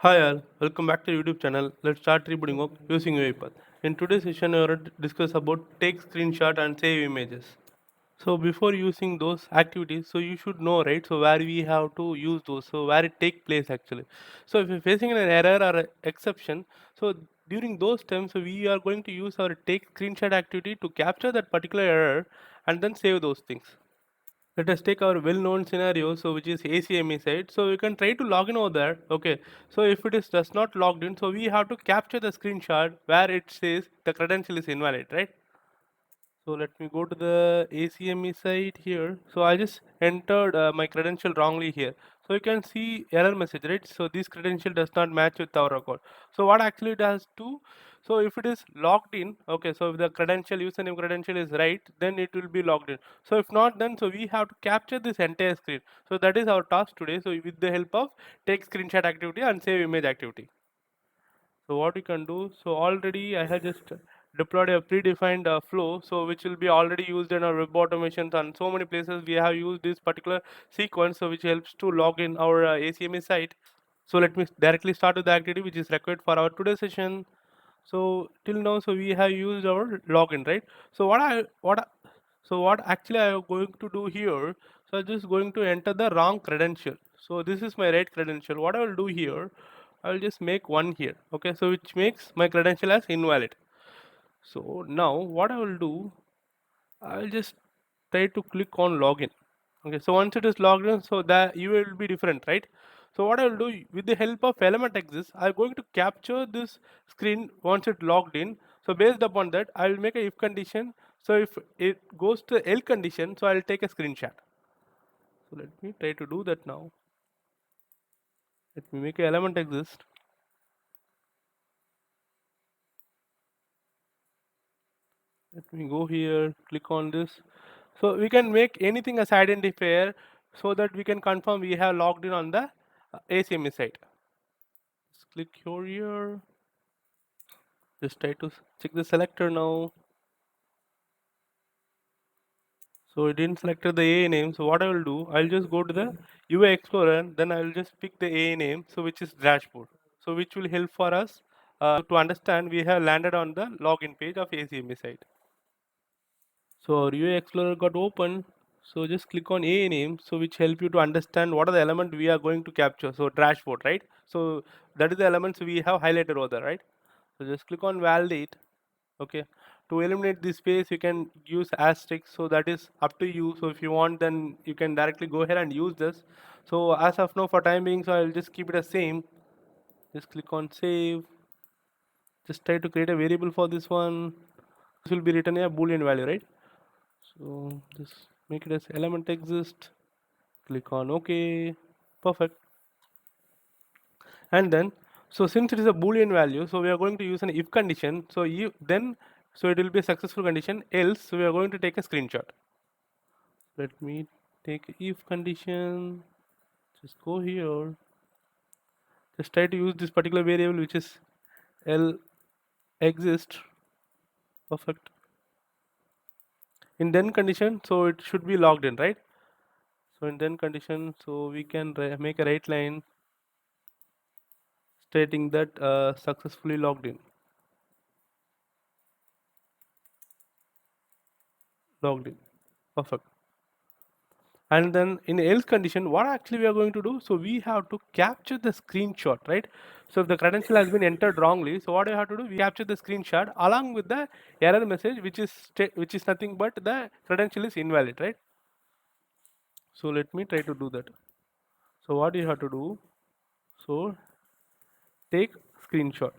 Hi all, welcome back to YouTube channel. Let's start rebooting work using UiPath. In today's session, we are going to discuss about take screenshot and save images. So before using those activities, so you should know, right? So where we have to use those, so where it take place actually. So if you're facing an error or an exception, so during those times, so we are going to use our take screenshot activity to capture that particular error and then save those things. Let us take our well-known scenario, so which is ACME site. So we can try to log in over there. Okay. So if it is does not logged in, so we have to capture the screenshot where it says the credential is invalid, right? So let me go to the ACME site here. So I just entered my credential wrongly here. So you can see error message, right? So this credential does not match with our record. So what actually it has to, so if it is logged in, okay, so if the credential, username credential is right, then it will be logged in. So if not, then so we have to capture this entire screen. So that is our task today. So with the help of take screenshot activity and save image activity. So what we can do, so already I have just deployed a predefined flow, so which will be already used in our web automations, and so many places we have used this particular sequence, so which helps to log in our ACMA site. So let me directly start with the activity which is required for our today's session. So till now, so we have used our login, right? So what actually I am going to do here, so I'm just going to enter the wrong credential. So this is my right credential. What I will do here, I will just make one here. Okay, so which makes my credential as invalid. So now what I will do, I'll just try to click on login. Okay, so once it is logged in, so the UI will be different, right? So what I will do with the help of element exists, I'm going to capture this screen once it logged in. So based upon that, I will make a if condition. So if it goes to L condition, so I'll take a screenshot. So let me try to do that now. Let me make an element exist. Let me go here, click on this. So we can make anything as identifier so that we can confirm we have logged in on the ACME site. Just click here. Just try to check the selector now. So it didn't select the AA name. So what I will do, I'll just go to the UI Explorer, then I will just pick the AA name, so which is dashboard. So which will help for us to understand we have landed on the login page of ACME site. So our UI Explorer got open. So just click on AA name, so which help you to understand what are the elements we are going to capture. So dashboard, right? So that is the elements we have highlighted over there, right? So just click on validate. Okay, to eliminate this space you can use asterisk, so that is up to you. So if you want, then you can directly go ahead and use this. So as of now, for time being, so I'll just keep it as same. Just click on save. Just try to create a variable for this one. This will be written a boolean value, right? So just make it as element exist. Click on OK. Perfect. And then, so since it is a boolean value, so we are going to use an if condition. So you then, so it will be a successful condition, else so we are going to take a screenshot. Let me take if condition. Just go here. Just try to use this particular variable which is L exist. Perfect. In then condition, so it should be logged in, right? So in then condition, so we can make a right line stating that successfully logged in. Logged in. Perfect. And then in else condition, what actually we are going to do, so we have to capture the screenshot, right? So if the credential has been entered wrongly, so what I have to do, we capture the screenshot along with the error message, which is nothing but the credential is invalid, right? So let me try to do that. So what you have to do, so take screenshot.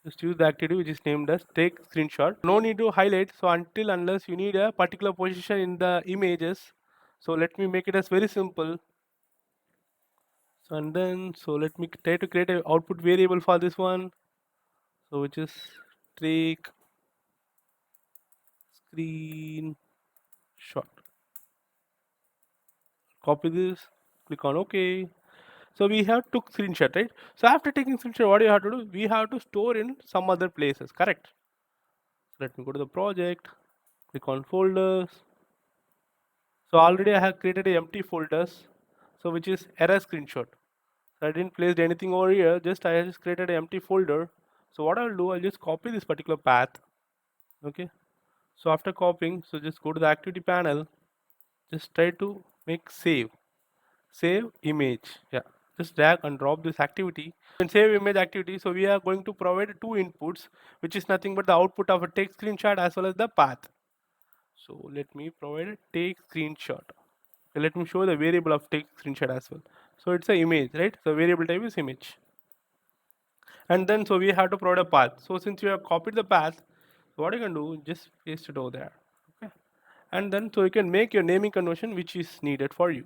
Just use the activity which is named as take screenshot. No need to highlight, so until unless you need a particular position in the images. So let me make it as very simple. So and then, so let me try to create an output variable for this one. So which is take screenshot. Copy this, click on OK. So we have took screenshot, right? So after taking screenshot, what do you have to do? We have to store in some other places, correct? So let me go to the project, click on folders. So already I have created a empty folders, so which is error screenshot. I didn't place anything over here, just I just created an empty folder. So what I'll do, I'll just copy this particular path. Okay, so after copying, so just go to the activity panel, just try to make save image. Yeah, just drag and drop this activity and save image activity. So we are going to provide two inputs, which is nothing but the output of a take screenshot as well as the path. So let me provide a take screenshot. Let me show the variable of take screenshot as well. So it's a image, right? So variable type is image. And then so we have to provide a path. So since you have copied the path, what you can do, just paste it over there. Okay. And then so you can make your naming convention which is needed for you.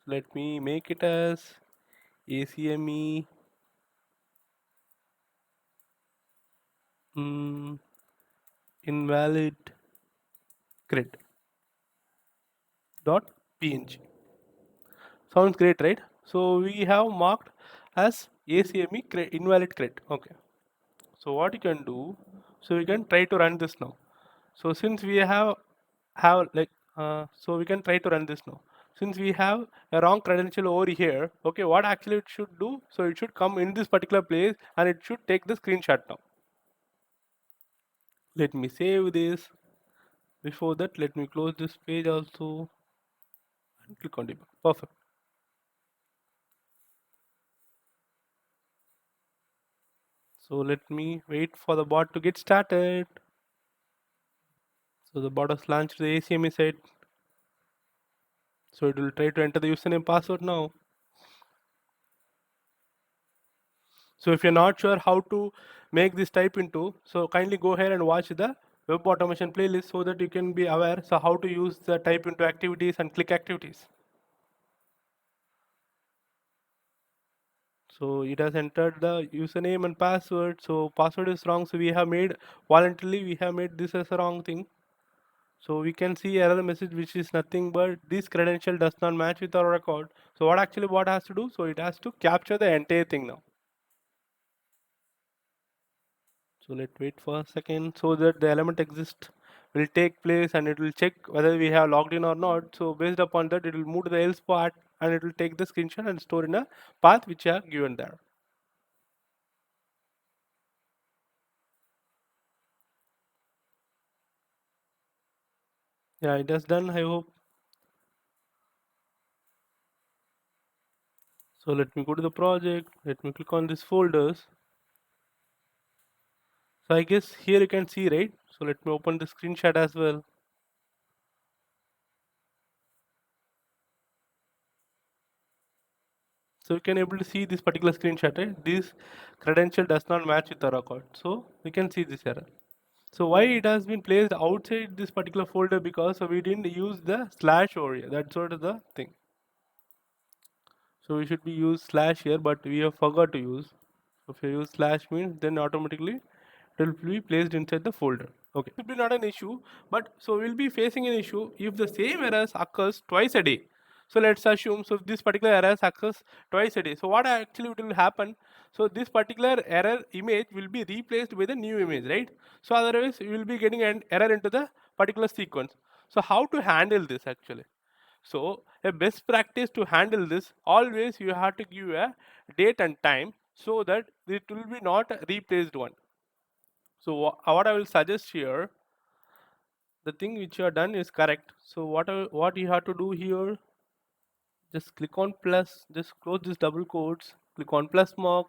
Let me make it as ACME invalid grid dot png. Sounds great, right? So we have marked as ACME invalid grid. Okay. So what you can do, so we can try to run this now. So since we have like so we can try to run this now. Since we have a wrong credential over here, okay, what actually it should do, so it should come in this particular place and it should take the screenshot now. Let me save this. Before that, let me close this page also and click on debug. Perfect. So let me wait for the bot to get started. So the bot has launched the ACME site. So it will try to enter the username password now. So if you're not sure how to make this type into, so kindly go ahead and watch the web automation playlist so that you can be aware so how to use the type into activities and click activities. So it has entered the username and password. So password is wrong. So we have made voluntarily we have made this as a wrong thing. So we can see error message which is nothing but this credential does not match with our record. So what has to do? So it has to capture the entire thing now. So let's wait for a second so that the element exist will take place and it will check whether we have logged in or not. So based upon that, it will move to the else part and it will take the screenshot and store in a path which are given there. Yeah, it has done, I hope. So let me go to the project. Let me click on these folders. So I guess here you can see, right? So let me open the screenshot as well. So you can able to see this particular screenshot, right? This credential does not match with the record. So we can see this error. So why it has been placed outside this particular folder, because we didn't use the slash over here. That's sort of the thing. So we should be use slash here, but we have forgot to use. So if you use slash means then automatically it will be placed inside the folder. Okay, it will be not an issue, but so we'll be facing an issue if the same errors occurs twice a day. So let's assume so this particular errors occurs twice a day. So what actually will happen? So this particular error image will be replaced with a new image, right? So otherwise you will be getting an error into the particular sequence. So how to handle this actually? So a best practice to handle this, always you have to give a date and time so that it will be not a replaced one. So what I will suggest here, the thing which you have done is correct. So what you have to do here, just click on plus, just close this double quotes, click on plus mark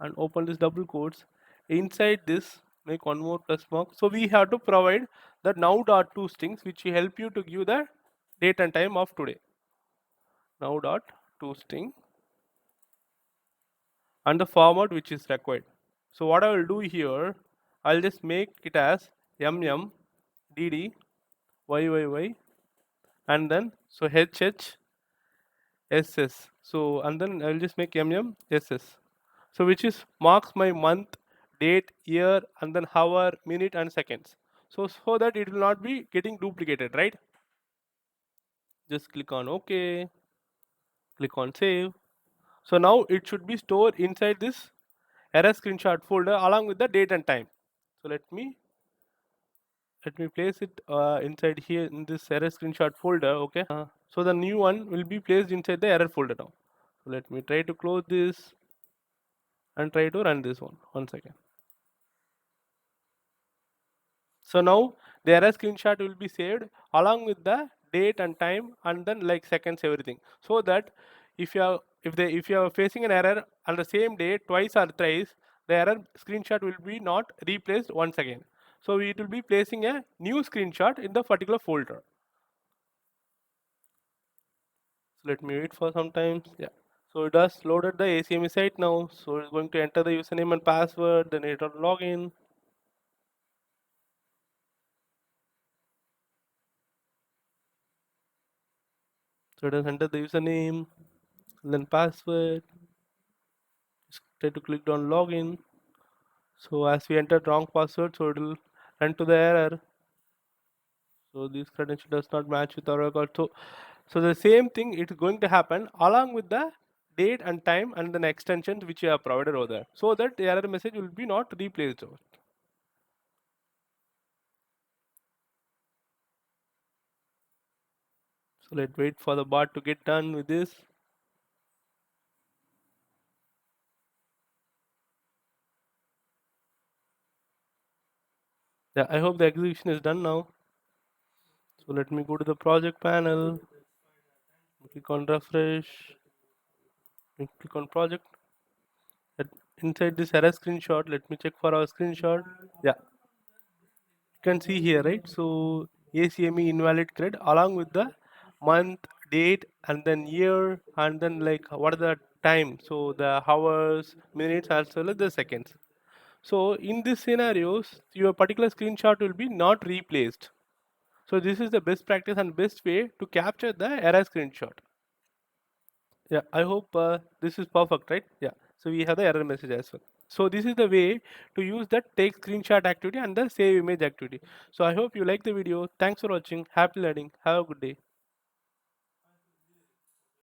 and open this double quotes. Inside this, make one more plus mark. So we have to provide the now.to strings which will help you to give the date and time of today. Now.to string and the format which is required. So what I will do here, I'll just make it as dd YYY and then so HHSS. So and then I'll just make SS. So which is marks my month, date, year, and then hour, minute, and seconds. So that it will not be getting duplicated, right? Just click on OK, click on save. So now it should be stored inside this error screenshot folder along with the date and time. So let me place it inside here in this error screenshot folder. Okay, so the new one will be placed inside the error folder now. So let me try to close this and try to run this one second. So now the error screenshot will be saved along with the date and time and then like seconds everything. So that if you are facing an error on the same day twice or thrice, the error screenshot will be not replaced once again. So it will be placing a new screenshot in the particular folder. So let me wait for some time. Yeah. So it has loaded the ACME site now. So it's going to enter the username and password, then it will log in. So it has entered the username, then password. Just try to click on login. So as we entered wrong password, so it will run to the error. So this credential does not match with our record. So the same thing it's going to happen along with the date and time and then extensions which you have provided over there. So that the error message will be not replaced. So let's wait for the bot to get done with this. Yeah, I hope the execution is done now. So let me go to the project panel, click on refresh, and click on project. Inside this error screenshot, let me check for our screenshot. Yeah, you can see here, right? So ACME invalid cred along with the month, date, and then year, and then like what are the time? So the hours, minutes, as well as the seconds. So in these scenarios, your particular screenshot will be not replaced. So this is the best practice and best way to capture the error screenshot. Yeah, I hope this is perfect, right? Yeah. So we have the error message as well. So this is the way to use the take screenshot activity and the save image activity. So I hope you like the video. Thanks for watching. Happy learning. Have a good day.